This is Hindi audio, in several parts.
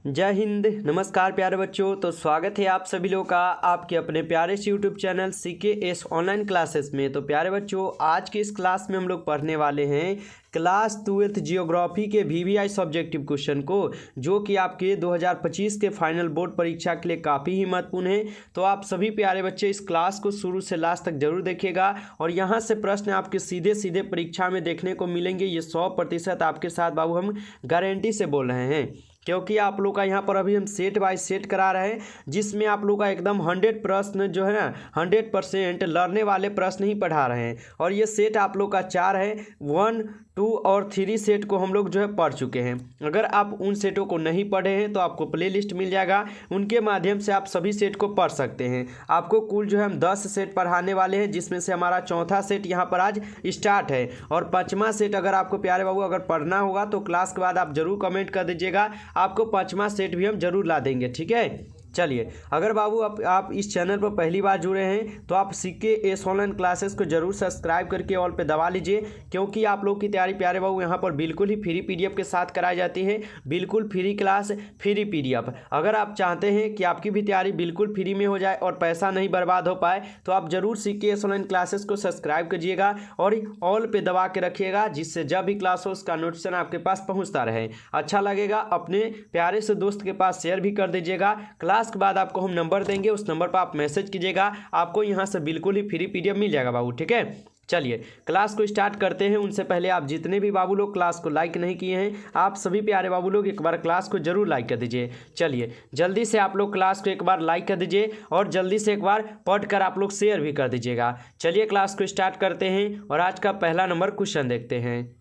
जय हिंद। नमस्कार प्यारे बच्चों, तो स्वागत है आप सभी लोगों का आपके अपने प्यारे से YouTube channel CKS online classes में। तो प्यारे बच्चों, आज की इस क्लास में हम लोग पढ़ने वाले हैं क्लास 12th जियोग्राफी के VVI सब्जेक्टिव क्वेश्चन को, जो कि आपके 2025 के फाइनल बोर्ड परीक्षा के लिए काफ़ी ही महत्वपूर्ण है। तो आप सभी प्यारे बच्चे इस क्लास को शुरू से लास्ट तक जरूर देखिएगा और यहाँ से प्रश्न आपके सीधे सीधे परीक्षा में देखने को मिलेंगे। ये 100% आपके साथ बाबू हम गारंटी से बोल रहे हैं, क्योंकि आप लोग का यहाँ पर अभी हम सेट बाय सेट करा रहे हैं, जिसमें आप लोग का एकदम 100 प्रश्न जो है ना 100% लड़ने वाले प्रश्न ही पढ़ा रहे हैं। और ये सेट आप लोग का 4 है, 1, 2 और 3 सेट को हम लोग जो है पढ़ चुके हैं। अगर आप उन सेटों को नहीं पढ़े हैं तो आपको प्लेलिस्ट मिल जाएगा, उनके माध्यम से आप सभी सेट को पढ़ सकते हैं। आपको कुल जो है हम 10 सेट पढ़ाने वाले हैं, जिसमें से हमारा चौथा सेट यहाँ पर आज स्टार्ट है। और 5वां सेट अगर आपको प्यारे बाबू अगर पढ़ना होगा तो क्लास के बाद आप जरूर कमेंट कर दीजिएगा, आपको 5वां सेट भी हम जरूर ला देंगे। ठीक है, चलिए। अगर बाबू आप इस चैनल पर पहली बार जुड़े हैं तो आप CKS ऑनलाइन क्लासेस को जरूर सब्सक्राइब करके ऑल पे दबा लीजिए, क्योंकि आप लोग की तैयारी प्यारे बाबू यहाँ पर बिल्कुल ही फ्री PDF के साथ कराई जाती है। बिल्कुल फ्री क्लास, फ्री PDF। अगर आप चाहते हैं कि आपकी भी तैयारी बिल्कुल फ्री में हो जाए और पैसा नहीं बर्बाद हो पाए, तो आप जरूर CKS ऑनलाइन क्लासेस को सब्सक्राइब कीजिएगा और ऑल पे दबा के रखिएगा, जिससे जब भी क्लास हो उसका नोटिफिकेशन आपके पास पहुँचता रहे। अच्छा लगेगा अपने प्यारे से दोस्त के पास शेयर भी कर दीजिएगा। क्लास के बाद आपको हम नंबर देंगे, उस नंबर पर आप मैसेज कीजिएगा, आपको यहां से बिल्कुल ही फ्री PDF मिल जाएगा बाबू। ठीक है, चलिए क्लास को स्टार्ट करते हैं। उनसे पहले आप जितने भी बाबू लोग क्लास को लाइक नहीं किए हैं, आप सभी प्यारे बाबू लोग एक बार क्लास को जरूर लाइक कर दीजिए। चलिए जल्दी से आप लोग क्लास को एक बार लाइक कर दीजिए और जल्दी से एक बार पढ़कर आप लोग शेयर भी कर दीजिएगा। चलिए क्लास को स्टार्ट करते हैं और आज का पहला नंबर क्वेश्चन देखते हैं।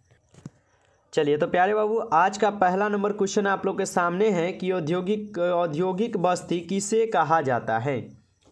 चलिए तो प्यारे बाबू, आज का पहला नंबर क्वेश्चन आप लोग के सामने है कि औद्योगिक बस्ती किसे कहा जाता है।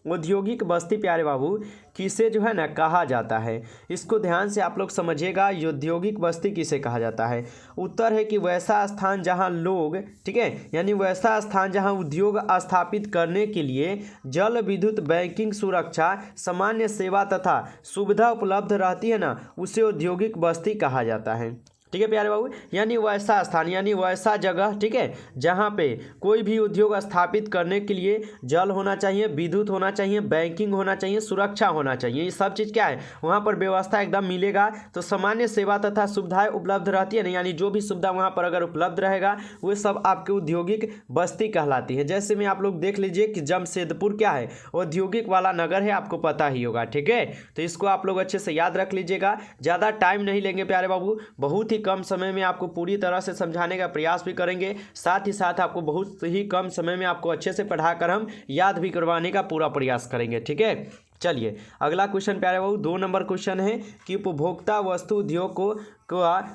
औद्योगिक बस्ती प्यारे बाबू किसे जो है ना कहा जाता है, इसको ध्यान से आप लोग समझिएगा। औद्योगिक बस्ती किसे कहा जाता है? उत्तर है कि वैसा स्थान जहां लोग, ठीक है, यानी वैसा स्थान जहां उद्योग स्थापित करने के लिए जल, विद्युत, बैंकिंग, सुरक्षा, सामान्य सेवा तथा सुविधा उपलब्ध रहती है ना, उसे औद्योगिक बस्ती कहा जाता है। ठीक है प्यारे बाबू, यानी वैसा स्थान यानी वैसा जगह, ठीक है, जहाँ पे कोई भी उद्योग स्थापित करने के लिए जल होना चाहिए, विद्युत होना चाहिए, बैंकिंग होना चाहिए, सुरक्षा होना चाहिए। ये सब चीज़ क्या है, वहाँ पर व्यवस्था एकदम मिलेगा। तो सामान्य सेवा तथा सुविधाएं उपलब्ध रहती है ना, यानी जो भी सुविधा वहाँ पर अगर उपलब्ध रहेगा वो सब आपके औद्योगिक बस्ती कहलाती है। जैसे में आप लोग देख लीजिए कि जमशेदपुर क्या है, औद्योगिक वाला नगर है, आपको पता ही होगा। ठीक है, तो इसको आप लोग अच्छे से याद रख लीजिएगा। ज़्यादा टाइम नहीं लेंगे प्यारे बाबू, बहुत ही कम समय में आपको पूरी तरह से समझाने का प्रयास भी करेंगे, साथ ही साथ आपको बहुत ही कम समय में आपको अच्छे से पढ़ाकर हम याद भी करवाने का पूरा प्रयास करेंगे। ठीक है, चलिए अगला क्वेश्चन प्यारे बाबू 2 नंबर क्वेश्चन है कि उपभोक्ता वस्तु उद्योग को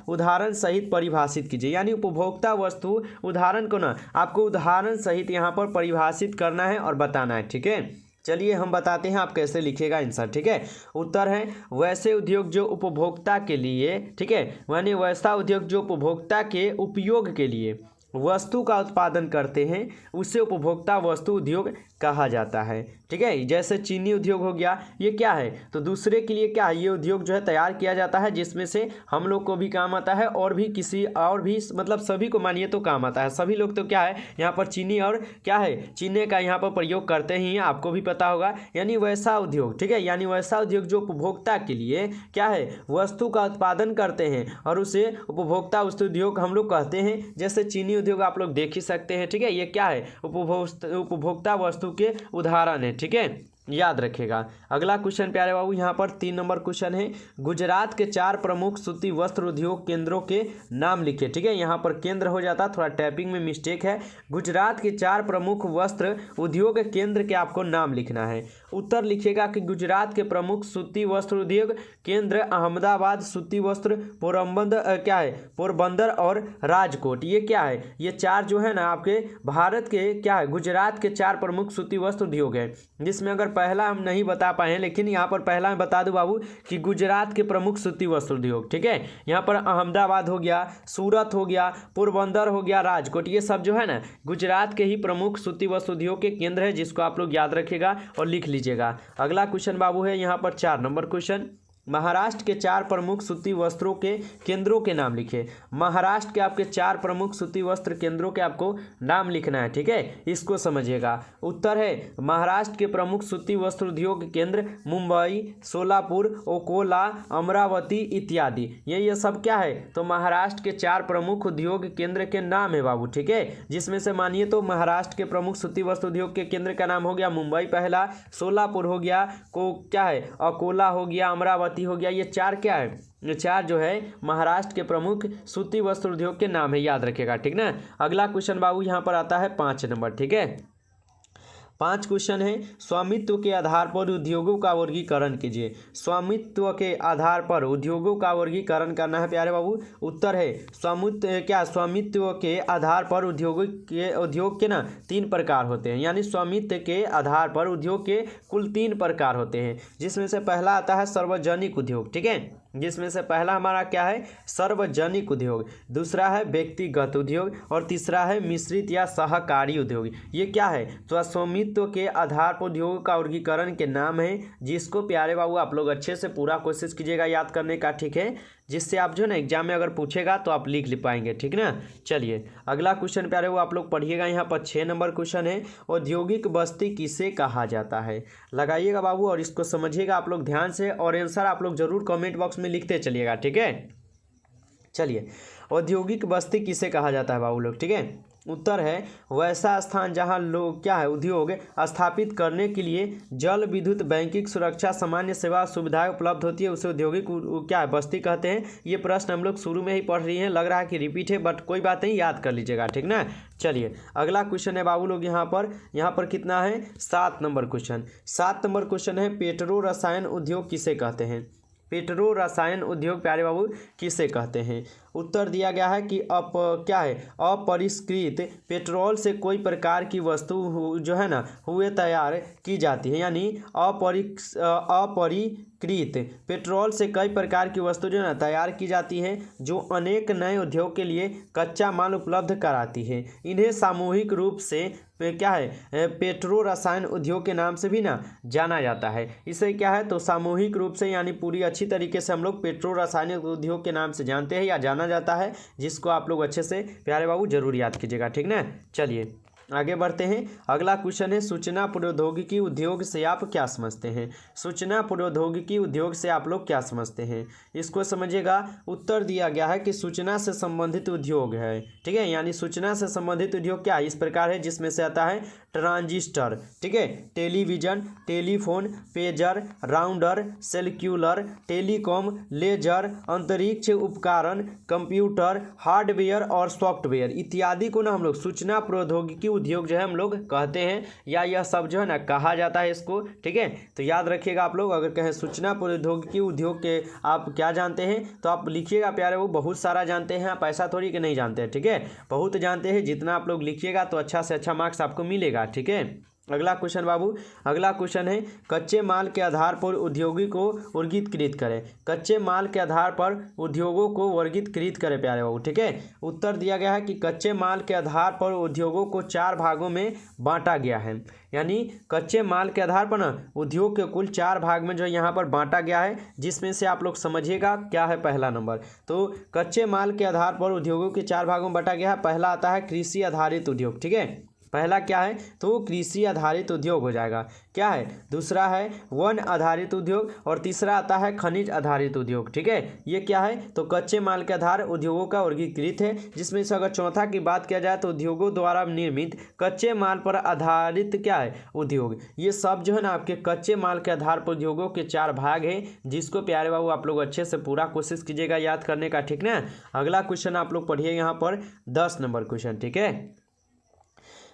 उदाहरण सहित परिभाषित कीजिए। यानी उपभोक्ता वस्तु उदाहरण को ना आपको उदाहरण सहित यहाँ पर परिभाषित करना है और बताना है। ठीक है, चलिए हम बताते हैं आप कैसे लिखिएगा आंसर। ठीक है, उत्तर है वैसे उद्योग जो उपभोक्ता के लिए, ठीक है, यानी वैसा उद्योग जो उपभोक्ता के उपयोग के लिए वस्तु का उत्पादन करते हैं, उसे उपभोक्ता वस्तु उद्योग कहा जाता है। ठीक है, जैसे चीनी उद्योग हो गया, ये क्या है, तो दूसरे के लिए क्या है, ये उद्योग जो है तैयार किया जाता है, जिसमें से हम लोग को भी काम आता है और भी किसी और भी मतलब सभी को मानिए तो काम आता है। सभी लोग तो क्या है यहाँ पर चीनी और क्या है चीनी का यहाँ पर प्रयोग करते ही हैं, आपको भी पता होगा। यानी वैसा उद्योग, ठीक है, यानी वैसा उद्योग जो उपभोक्ता के लिए क्या है वस्तु का उत्पादन करते हैं और उसे उपभोक्ता वस्तु उद्योग हम लोग कहते हैं। जैसे चीनी उद्योग आप लोग देख ही सकते हैं। ठीक है, ये क्या है उपभोक्ता वस्तु के उदाहरण है। ठीक है, याद रखेगा। अगला क्वेश्चन प्यारे बाबू यहाँ पर 3 नंबर क्वेश्चन है, गुजरात के 4 प्रमुख सूती वस्त्र उद्योग केंद्रों के नाम लिखे। ठीक है, यहाँ पर केंद्र हो जाता, थोड़ा टाइपिंग में मिस्टेक है। गुजरात के 4 प्रमुख वस्त्र उद्योग केंद्र के आपको नाम लिखना है। उत्तर लिखिएगा कि गुजरात के प्रमुख सूती वस्त्र उद्योग केंद्र अहमदाबाद, सूती वस्त्र, पोरबंदर और राजकोट। ये क्या है, ये 4 जो है ना आपके भारत के क्या है गुजरात के 4 प्रमुख सूती वस्त्र उद्योग है, जिसमें अगर पहला हम नहीं बता पाए हैं, लेकिन यहाँ पर पहला मैं बता दूं बाबू कि गुजरात के प्रमुख सूती वस्त्र उद्योग। ठीक है, यहाँ पर अहमदाबाद हो गया, सूरत हो गया, पोरबंदर हो गया, राजकोट, ये सब जो है ना गुजरात के ही प्रमुख सूती वस्त्र उद्योग के केंद्र है, जिसको आप लोग याद रखिएगा और लिख लीजिएगा। अगला क्वेश्चन बाबू है यहाँ पर 4 नंबर क्वेश्चन, महाराष्ट्र के 4 प्रमुख सूती वस्त्रों के केंद्रों के नाम लिखे। महाराष्ट्र के आपके 4 प्रमुख सूती वस्त्र केंद्रों के आपको नाम लिखना है, ठीक है, इसको समझिएगा। उत्तर है महाराष्ट्र के प्रमुख सूती वस्त्र उद्योग केंद्र मुंबई, सोलापुर, अकोला, अमरावती इत्यादि। ये सब क्या है, तो महाराष्ट्र के 4 प्रमुख उद्योग केंद्र के नाम है बाबू, ठीक है, जिसमें से मानिए तो महाराष्ट्र के प्रमुख सूती वस्त्र उद्योग के केंद्र का नाम हो गया मुंबई पहला, सोलापुर हो गया, को क्या है अकोला हो गया, अमरावती हो गया। ये 4 क्या है, ये 4 जो है महाराष्ट्र के प्रमुख सूती वस्त्र उद्योग के नाम है, याद रखिएगा, ठीक ना। अगला क्वेश्चन बाबू यहाँ पर आता है 5 नंबर, ठीक है। 5 क्वेश्चन है, स्वामित्व के आधार पर उद्योगों का वर्गीकरण कीजिए। स्वामित्व के आधार पर उद्योगों का वर्गीकरण करना है प्यारे बाबू। उत्तर है स्वामित्व के आधार पर उद्योग के ना 3 प्रकार होते हैं, यानी स्वामित्व के आधार पर उद्योग के कुल 3 प्रकार होते हैं, जिसमें से पहला आता है सार्वजनिक उद्योग, ठीक है, जिसमें से पहला हमारा क्या है सार्वजनिक उद्योग, दूसरा है व्यक्तिगत उद्योग और तीसरा है मिश्रित या सहकारी उद्योग। ये क्या है, तो स्वामित्व के आधार पर उद्योग का वर्गीकरण के नाम है, जिसको प्यारे बाबू आप लोग अच्छे से पूरा कोशिश कीजिएगा याद करने का, ठीक है, जिससे आप जो है ना एग्जाम में अगर पूछेगा तो आप लिख पाएंगे, ठीक ना। चलिए अगला क्वेश्चन प्यारे वो आप लोग पढ़िएगा, यहाँ पर 6 नंबर क्वेश्चन है, औद्योगिक बस्ती किसे कहा जाता है। लगाइएगा बाबू और इसको समझिएगा आप लोग ध्यान से, और आंसर आप लोग जरूर कमेंट बॉक्स में लिखते चलिएगा, ठीक है। चलिए औद्योगिक बस्ती किसे कहा जाता है बाबू लोग, ठीक है। उत्तर है वैसा स्थान जहां लोग क्या है उद्योग स्थापित करने के लिए जल, विद्युत, बैंकिंग सुरक्षा, सामान्य सेवा सुविधाएं उपलब्ध होती है, उसे औद्योगिक क्या है बस्ती कहते हैं। ये प्रश्न हम लोग शुरू में ही पढ़ रही हैं, लग रहा है कि रिपीट है, बट कोई बात नहीं, याद कर लीजिएगा, ठीक ना। चलिए अगला क्वेश्चन है बाबू लोग, यहाँ पर कितना है 7 नंबर क्वेश्चन। 7 नंबर क्वेश्चन है पेट्रो रसायन उद्योग किसे कहते हैं। पेट्रो रसायन उद्योग प्यारे बाबू किसे कहते हैं। उत्तर दिया गया है कि अपरिष्कृत पेट्रोल से कोई प्रकार की वस्तु जो है ना हुए तैयार की जाती है, यानी अपरिष्कृत पेट्रोल से कई प्रकार की वस्तु जो है ना तैयार की जाती है, जो अनेक नए उद्योग के लिए कच्चा माल उपलब्ध कराती है। इन्हें सामूहिक रूप से क्या है पेट्रो रसायन उद्योग के नाम से भी ना जाना जाता है। इसे क्या है तो सामूहिक रूप से यानी पूरी अच्छी तरीके से हम लोग पेट्रो रासायनिक उद्योग के नाम से जानते हैं या जाना जाता है, जिसको आप लोग अच्छे से प्यारे बाबू जरूर याद कीजिएगा, ठीक ना। चलिए आगे बढ़ते हैं। अगला क्वेश्चन है सूचना प्रौद्योगिकी उद्योग से आप क्या समझते हैं। सूचना प्रौद्योगिकी उद्योग से आप लोग क्या समझते हैं, इसको समझिएगा। उत्तर दिया गया है कि सूचना से संबंधित उद्योग है, ठीक है, यानी सूचना से संबंधित उद्योग क्या इस प्रकार है, जिसमें से आता है ट्रांजिस्टर, ठीक है, टेलीविजन, टेलीफोन, पेजर, राउंडर, सेल्युलर, टेलीकॉम, लेजर, अंतरिक्ष उपकरण, कंप्यूटर, हार्डवेयर और सॉफ्टवेयर इत्यादि को ना हम लोग सूचना प्रौद्योगिकी उद्योग जो है हम लोग कहते हैं, या यह सब जो है ना कहा जाता है इसको, ठीक है। तो याद रखिएगा आप लोग, अगर कहें सूचना प्रौद्योगिकी उद्योग के आप क्या जानते हैं तो आप लिखिएगा प्यारे, वो बहुत सारा जानते हैं आप, ऐसा थोड़ी कि नहीं जानते हैं, ठीक है, बहुत जानते हैं। जितना आप लोग लिखिएगा तो अच्छा से अच्छा मार्क्स आपको मिलेगा, ठीक है। अगला क्वेश्चन बाबू, अगला क्वेश्चन है कच्चे माल के आधार पर उद्योगों को वर्गीकृत करें। कच्चे माल के आधार पर उद्योगों को वर्गीकृत करें प्यारे बाबू, ठीक है। उत्तर दिया गया है कि कच्चे माल के आधार पर उद्योगों को 4 भागों में बांटा गया है, यानी कच्चे माल के आधार पर ना उद्योग के कुल 4 भाग में जो यहाँ पर बांटा गया है, जिसमें से आप लोग समझिएगा क्या है पहला नंबर। तो कच्चे माल के आधार पर उद्योगों के 4 भागों में बांटा गया है। पहला आता है कृषि आधारित उद्योग, ठीक है, पहला क्या है तो कृषि आधारित उद्योग हो जाएगा, क्या है। दूसरा है वन आधारित उद्योग और तीसरा आता है खनिज आधारित उद्योग, ठीक है। ये क्या है तो कच्चे माल के आधार उद्योगों का वर्गीकृत है, जिसमें से अगर चौथा की बात किया जाए तो उद्योगों द्वारा निर्मित कच्चे माल पर आधारित क्या है उद्योग। ये सब जो है ना आपके कच्चे माल के आधार पर उद्योगों के 4 भाग है, जिसको प्यारे बाबू आप लोग अच्छे से पूरा कोशिश कीजिएगा याद करने का, ठीक ना। अगला क्वेश्चन आप लोग पढ़िए यहाँ पर 10 नंबर क्वेश्चन, ठीक है।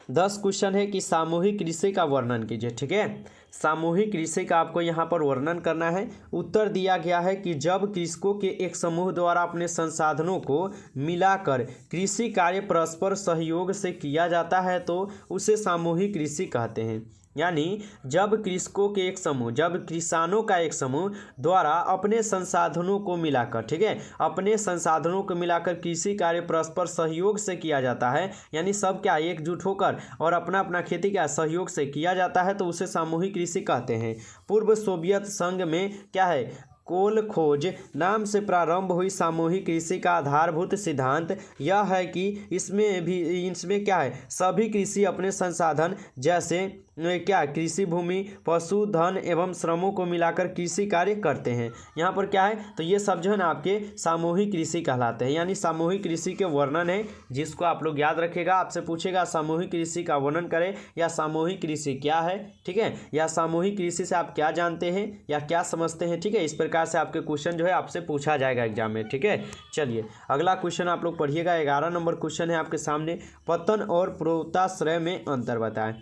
10 क्वेश्चन है कि सामूहिक कृषि का वर्णन कीजिए, ठीक है। सामूहिक कृषि का आपको यहाँ पर वर्णन करना है। उत्तर दिया गया है कि जब कृषकों के एक समूह द्वारा अपने संसाधनों को मिलाकर कृषि कार्य परस्पर सहयोग से किया जाता है तो उसे सामूहिक कृषि कहते हैं। यानी जब कृषकों के एक समूह, जब किसानों का एक समूह द्वारा अपने संसाधनों को मिलाकर, ठीक है, अपने संसाधनों को मिलाकर कृषि कार्य परस्पर सहयोग से किया जाता है, यानी सब क्या एकजुट होकर और अपना अपना खेती क्या सहयोग से किया जाता है, तो उसे सामूहिक कृषि कहते हैं। पूर्व सोवियत संघ में क्या है कोल खोज नाम से प्रारंभ हुई सामूहिक कृषि का आधारभूत सिद्धांत यह है कि इसमें क्या है, सभी कृषि अपने संसाधन जैसे क्या कृषि भूमि, पशुधन एवं श्रमों को मिलाकर कृषि कार्य करते हैं। यहाँ पर क्या है, तो ये सब जो है ना आपके सामूहिक कृषि कहलाते हैं, यानी सामूहिक कृषि के वर्णन है, जिसको आप लोग याद रखेगा। आपसे पूछेगा सामूहिक कृषि का वर्णन करें या सामूहिक कृषि क्या है, ठीक है, या सामूहिक कृषि से आप क्या जानते हैं या क्या समझते हैं, ठीक है। इस प्रकार से आपके क्वेश्चन जो है आपसे पूछा जाएगा एग्जाम में, ठीक है। चलिए अगला क्वेश्चन आप लोग पढ़िएगा। 11 नंबर क्वेश्चन है आपके सामने, पतन और पोताश्रय में अंतर बताएं।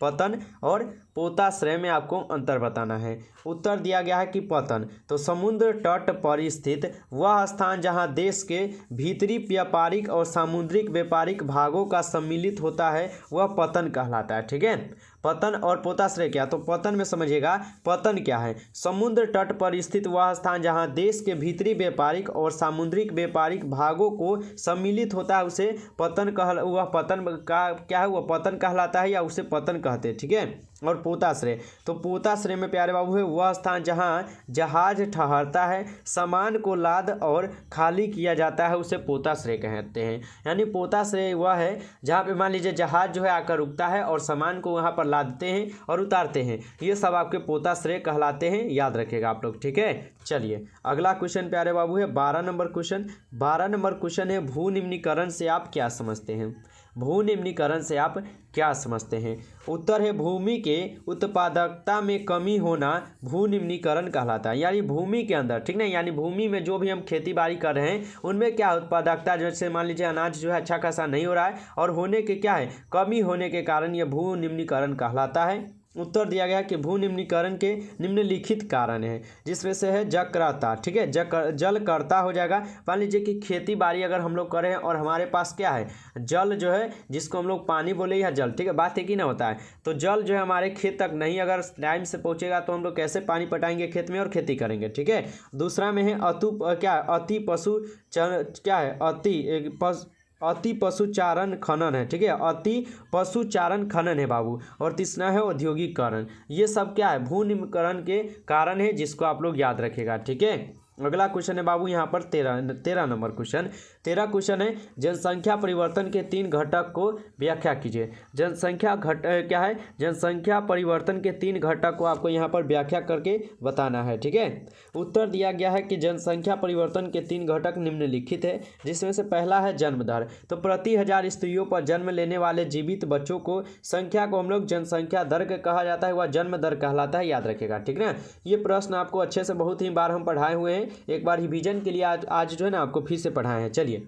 पतन और पोताश्रय में आपको अंतर बताना है। उत्तर दिया गया है कि पतन तो समुद्र तट पर स्थित वह स्थान जहां देश के भीतरी व्यापारिक और सामुद्रिक व्यापारिक भागों का सम्मिलित होता है वह पतन कहलाता है, ठीक है। पतन और पोताश्रय क्या, तो पतन में समझिएगा पतन क्या है, समुद्र तट पर स्थित वह स्थान जहां देश के भीतरी व्यापारिक और सामुद्रिक व्यापारिक भागों को सम्मिलित होता है उसे पतन वह पतन का क्या है, वह पतन कहलाता है या उसे पतन कहते हैं, ठीक है। और पोताश्रय तो पोताश्रय में प्यारे बाबू है वह स्थान जहां जहाज ठहरता है, सामान को लाद और खाली किया जाता है उसे पोताश्रय कहते हैं। यानी पोताश्रय वह है जहां पे मान लीजिए जहाज जो है आकर रुकता है और सामान को वहां पर लादते हैं और उतारते हैं, ये सब आपके पोताश्रय कहलाते हैं, याद रखिएगा आप लोग, ठीक है। चलिए अगला क्वेश्चन प्यारे बाबू है 12 नंबर क्वेश्चन। 12 नंबर क्वेश्चन है भू निम्नीकरण से आप क्या समझते हैं। भू निम्नीकरण से आप क्या समझते हैं। उत्तर है भूमि के उत्पादकता में कमी होना भू निम्नीकरण कहलाता है। यानी भूमि के अंदर, ठीक ना, यानी भूमि में जो भी हम खेती बाड़ी कर रहे हैं उनमें क्या उत्पादकता, जैसे मान लीजिए अनाज जो है अच्छा खासा नहीं हो रहा है और होने के क्या है, कमी होने के कारण यह भू निम्नीकरण कहलाता है। उत्तर दिया गया कि भू निम्नीकरण के निम्नलिखित कारण है, जिसमें से है जलकर्ता, ठीक है, जलकर्ता हो जाएगा। मान लीजिए कि खेती बाड़ी अगर हम लोग करें और हमारे पास क्या है, जल जो है जिसको हम लोग पानी बोले या जल, ठीक है, बात एक ही ना होता है। तो जल जो है हमारे खेत तक नहीं अगर टाइम से पहुंचेगा तो हम लोग कैसे पानी पटाएंगे खेत में और खेती करेंगे, ठीक है। दूसरा में है अति पशुचारण खनन है, ठीक है, अति पशुचारण खनन है बाबू। और तीसरा है औद्योगिकरण। ये सब क्या है, भू निम्नीकरण के कारण है, जिसको आप लोग याद रखेगा, ठीक है। अगला क्वेश्चन है बाबू यहाँ पर 13 नंबर क्वेश्चन। 13 क्वेश्चन है जनसंख्या परिवर्तन के 3 घटक को व्याख्या कीजिए। क्या है, जनसंख्या परिवर्तन के 3 घटक को आपको यहाँ पर व्याख्या करके बताना है, ठीक है। उत्तर दिया गया है कि जनसंख्या परिवर्तन के 3 घटक निम्नलिखित है, जिसमें से पहला है जन्म दर। तो प्रति 1000 स्त्रियों पर जन्म लेने वाले जीवित बच्चों को संख्या को हम लोग जनसंख्या दर कहा जाता है, वह जन्म दर कहलाता है, याद रखेगा, ठीक ना। ये प्रश्न आपको अच्छे से बहुत ही बार हम पढ़ाए हुए हैं, एक बार रिवीजन के लिए आज जो है ना आपको फिर से पढ़ाए हैं। चलिए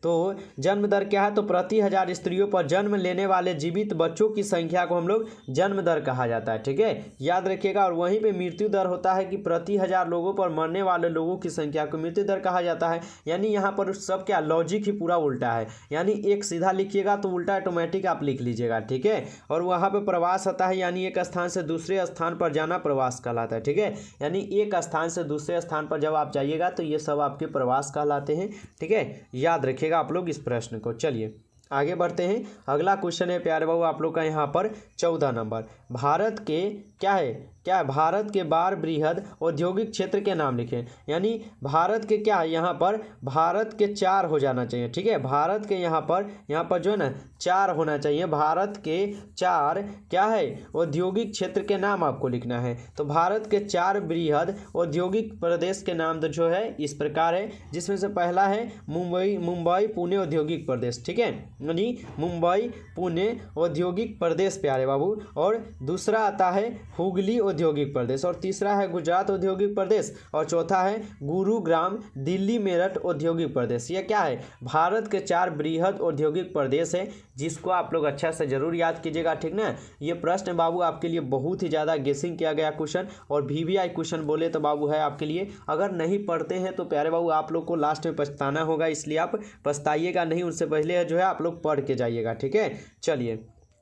तो जन्म दर क्या है, तो प्रति 1000 स्त्रियों पर जन्म लेने वाले जीवित बच्चों की संख्या को हम लोग जन्म दर कहा जाता है, ठीक है, याद रखिएगा। और वहीं पे मृत्यु दर होता है कि प्रति 1000 लोगों पर मरने वाले लोगों की संख्या को मृत्यु दर कहा जाता है। यानी यहाँ पर सब क्या लॉजिक ही पूरा उल्टा है, यानी एक सीधा लिखिएगा तो उल्टा ऑटोमेटिक आप लिख लीजिएगा, ठीक है। और वहाँ पर प्रवास होता है, यानी एक स्थान से दूसरे स्थान पर जाना प्रवास कहलाता है, ठीक है। यानी एक स्थान से दूसरे स्थान पर जब आप जाइएगा तो ये सब आपके प्रवास कहलाते हैं, ठीक है, याद रखिएगा आप लोग इस प्रश्न को। चलिए आगे बढ़ते हैं। अगला क्वेश्चन है प्यारे बाबू आप लोग का यहाँ पर 14 नंबर। भारत के क्या है भारत के 12 बृहद औद्योगिक क्षेत्र के नाम लिखें। यानी भारत के क्या है, यहाँ पर भारत के 4 हो जाना चाहिए, ठीक है। भारत के यहाँ पर जो है ना 4 होना चाहिए। भारत के 4 क्या है औद्योगिक क्षेत्र के नाम आपको लिखना है। तो भारत के 4 बृहद औद्योगिक प्रदेश के नाम तो जो है इस प्रकार है, जिसमें से पहला है मुंबई पुणे औद्योगिक प्रदेश, ठीक है, यानी मुंबई पुणे औद्योगिक प्रदेश प्यारे बाबू। और दूसरा आता है हुगली औद्योगिक प्रदेश, और तीसरा है गुजरात औद्योगिक प्रदेश, और चौथा है गुरुग्राम दिल्ली मेरठ औद्योगिक प्रदेश। ये क्या है, भारत के 4 बृहद औद्योगिक प्रदेश है, जिसको आप लोग अच्छा से जरूर याद कीजिएगा, ठीक ना। ये प्रश्न बाबू आपके लिए बहुत ही ज़्यादा गेसिंग किया गया क्वेश्चन, और VVI क्वेश्चन बोले तो बाबू है आपके लिए। अगर नहीं पढ़ते हैं तो प्यारे बाबू आप लोग को लास्ट में पछताना होगा, इसलिए आप पछताइएगा नहीं, उनसे पहले जो है आप लोग पढ़ के जाइएगा, ठीक है। चलिए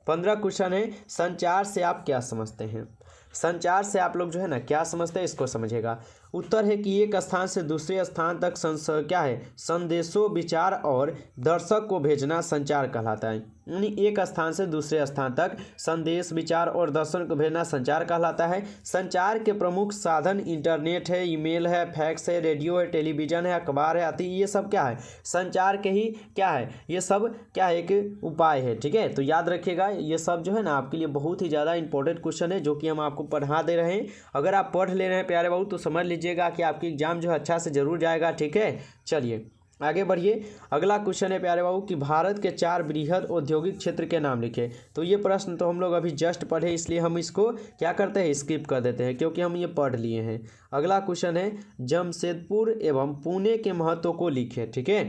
15 क्वेश्चन है संचार से आप क्या समझते हैं। संचार से आप लोग जो है ना क्या समझते हैं इसको समझिएगा। उत्तर है कि एक स्थान से दूसरे स्थान तक क्या है, संदेशों, विचार और दर्शक को भेजना संचार कहलाता है। यानी एक स्थान से दूसरे स्थान तक संदेश, विचार और दर्शन को भेजना संचार कहलाता है। संचार के प्रमुख साधन इंटरनेट है, ईमेल है, फैक्स है, रेडियो है, टेलीविजन है, अखबार है आदि, ये सब क्या है, संचार के ही क्या है, ये सब क्या है, एक उपाय है। ठीक है, तो याद रखिएगा ये सब जो है ना आपके लिए बहुत ही ज़्यादा इंपॉर्टेंट क्वेश्चन है जो कि हम आपको पढ़ा दे रहे हैं। अगर आप पढ़ ले रहे हैं प्यारे बाबू तो समझ लीजिएगा कि आपकी एग्जाम जो है अच्छा से जरूर जाएगा। ठीक है, चलिए आगे बढ़िए। अगला क्वेश्चन है प्यारे बाबू कि भारत के 4 बृहद औद्योगिक क्षेत्र के नाम लिखे। तो ये प्रश्न तो हम लोग अभी जस्ट पढ़े, इसलिए हम इसको क्या करते हैं, स्किप कर देते हैं क्योंकि हम ये पढ़ लिए हैं। अगला क्वेश्चन है जमशेदपुर एवं पुणे के महत्व को लिखे। ठीक है,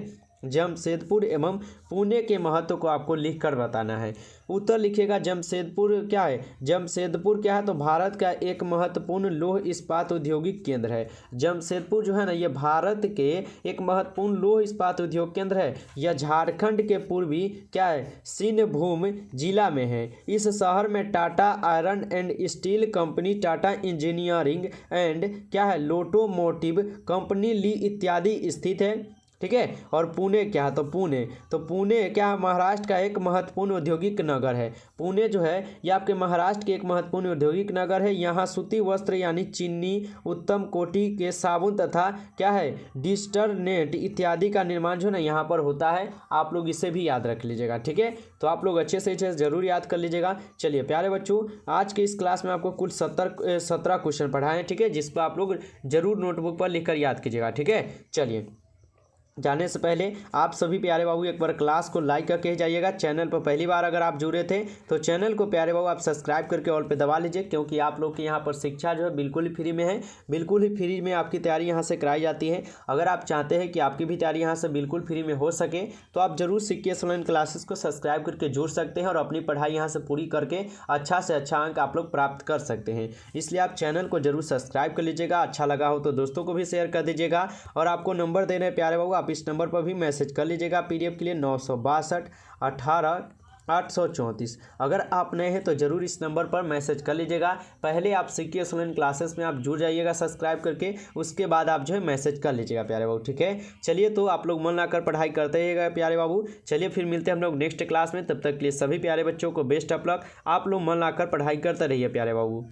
जमशेदपुर एवं पुणे के महत्व को आपको लिखकर बताना है। उत्तर लिखिएगा जमशेदपुर क्या है, जमशेदपुर क्या है, तो भारत का एक महत्वपूर्ण लौह इस्पात औद्योगिक केंद्र है। जमशेदपुर जो है ना ये भारत के एक महत्वपूर्ण लौह इस्पात उद्योग केंद्र है। यह झारखंड के पूर्वी क्या है, सिंहभूम जिला में है। इस शहर में Tata iron and steel company, Tata engineering and क्या है, लोटोमोटिव कंपनी ली इत्यादि स्थित है। ठीक है, और पुणे क्या है, तो पुणे क्या है, महाराष्ट्र का एक महत्वपूर्ण औद्योगिक नगर है। पुणे जो है ये आपके महाराष्ट्र के एक महत्वपूर्ण औद्योगिक नगर है। यहाँ सूती वस्त्र यानी चीनी, उत्तम कोटि के साबुन तथा क्या है, डिटर्जेंट इत्यादि का निर्माण जो है ना यहाँ पर होता है। आप लोग इसे भी याद रख लीजिएगा। ठीक है, तो आप लोग अच्छे से जरूर याद कर लीजिएगा। चलिए प्यारे बच्चों, आज के इस क्लास में आपको कुल 17 क्वेश्चन पढ़ाए हैं। ठीक है, जिसको आप लोग जरूर नोटबुक पर लिखकर याद कीजिएगा। ठीक है, चलिए जाने से पहले आप सभी प्यारे बाबू एक बार क्लास को लाइक करके जाइएगा। चैनल पर पहली बार अगर आप जुड़े थे तो चैनल को प्यारे बाबू आप सब्सक्राइब करके ऑल पे दबा लीजिए, क्योंकि आप लोग के यहाँ पर शिक्षा जो है बिल्कुल ही फ्री में है। बिल्कुल ही फ्री में आपकी तैयारी यहाँ से कराई जाती है। अगर आप चाहते हैं कि आपकी भी तैयारी यहाँ से बिल्कुल फ्री में हो सके तो आप जरूर CKS ऑनलाइन क्लासेस को सब्सक्राइब करके जुड़ सकते हैं और अपनी पढ़ाई यहाँ से पूरी करके अच्छा से अच्छा अंक आप लोग प्राप्त कर सकते हैं। इसलिए आप चैनल को जरूर सब्सक्राइब कर लीजिएगा। अच्छा लगा हो तो दोस्तों को भी शेयर कर दीजिएगा। और आपको नंबर दे रहे हैं प्यारे बाबू, आप इस नंबर पर भी मैसेज कर लीजिएगा PDF के लिए 962 18 834। अगर आप नए हैं तो जरूर इस नंबर पर मैसेज कर लीजिएगा। पहले आप CKS ऑनलाइन क्लासेस में आप जुड़ जाइएगा सब्सक्राइब करके, उसके बाद आप जो है मैसेज कर लीजिएगा प्यारे बाबू। ठीक है, चलिए तो आप लोग मन लगाकर पढ़ाई करते रहिएगा प्यारे बाबू। चलिए फिर मिलते हैं हम लोग नेक्स्ट क्लास में। तब तक के लिए सभी प्यारे बच्चों को बेस्ट ऑफ लक। आप लोग मन लगाकर पढ़ाई करते रहिए प्यारे बाबू।